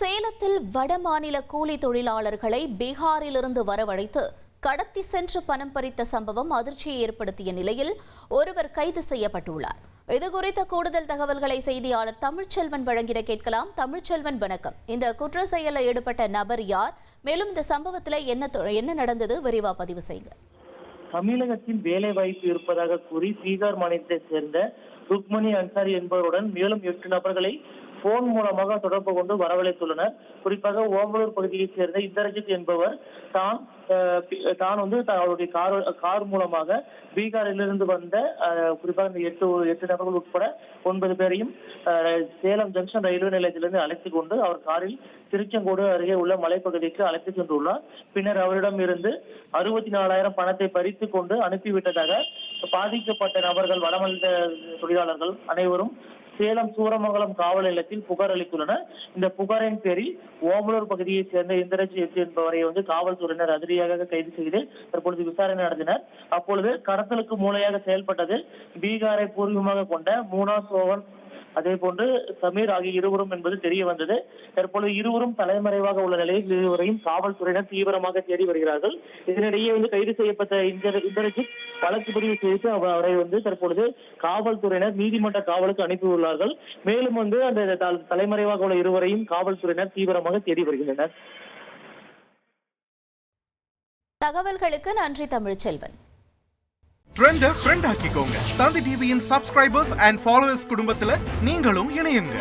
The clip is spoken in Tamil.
சேலத்தில் வடமாநில கூலி தொழிலாளர்களை பீகாரிலிருந்து வரவழைத்து கடத்தி சென்று பணம் பறித்த சம்பவம் அதிர்ச்சியை ஏற்படுத்திய நிலையில் ஒருவர் கைது செய்யப்பட்டுள்ளார். இதுகுறித்த கூடுதல் தகவல்களை செய்தியாளர் தமிழ்ச்செல்வன் வழங்கிட கேட்கலாம். தமிழ்ச்செல்வன், வணக்கம். இந்த குற்ற செயலில் ஈடுபட்ட நபர் யார்? மேலும் இந்த சம்பவத்தில் என்ன நடந்தது? விரிவா பதிவு செய்யுங்க. தமிழகத்தில் வேலை வாய்ப்பு இருப்பதாக கூறி பீகார் மாநிலத்தைச் சேர்ந்த ருக்மணி அன்சாரி என்பவருடன் மேலும் 8 நபர்களை போன் மூலமாக தொடர்பு கொண்டு வரவழைத்துள்ளனர். குறிப்பாக ஓமலூர் பகுதியைச் சேர்ந்த இந்தரஜித் என்பவர் தான் அவருடைய கார் மூலமாக பீகாரிலிருந்து வந்த குறிப்பாக இந்த 8 நபர்கள் உட்பட 9 பேரையும் சேலம் ஜங்ஷன் ரயில்வே நிலையத்திலிருந்து அழைத்துக் கொண்டு அவர் காரில் திருச்செங்கோடு அருகே உள்ள மலைப்பகுதிக்கு அழைத்து சென்றுள்ளார். பின்னர் அவரிடம் இருந்து 64,000 பணத்தை பறித்து கொண்டு அனுப்பிவிட்டதாக பாதிக்கப்பட்ட நபர்கள் வடமாநில தொழிலாளர்கள் அனைவரும் சேலம் சூரமங்கலம் காவல் நிலையத்தில் புகார் அளித்துள்ளனர். இந்த புகாரின் பேரில் ஓமலூர் பகுதியைச் சேர்ந்த இந்தரஜித் என்பவரை காவல்துறையினர் அதிரடியாக கைது செய்து தற்பொழுது விசாரணை நடத்தினர். அப்பொழுது கடத்தலுக்கு மூளையாக செயல்பட்டது பீகாரை பூர்வீகமாக கொண்ட மூனா சோவன், அதே போன்று சமீர் ஆகிய இருவரும் என்பது தெரிய வந்தது. தற்பொழுது இருவரும் தலைமறைவாக உள்ள நிலையில் இருவரையும் காவல்துறையினர் தீவிரமாக தேடி வருகிறார்கள். இதனிடையே கைது செய்யப்பட்ட இந்தரஜித் வழக்கு பதிவு செய்து அவரை தற்பொழுது காவல்துறையினர் நீதிமன்ற காவலுக்கு அனுப்பியுள்ளார்கள். மேலும் அந்த தலைமறைவாக உள்ள இருவரையும் காவல்துறையினர் தீவிரமாக தேடி வருகின்றனர். தகவல்களுக்கு நன்றி தமிழ்ச்செல்வன். ட்ரெண்ட ஃப்ரெண்ட் ஆக்கிக்கோங்க. தந்தி டிவியின் சப்ஸ்கிரைபர்ஸ் அண்ட் ஃபாலோவர்ஸ் குடும்பத்துல நீங்களும் இணையுங்க.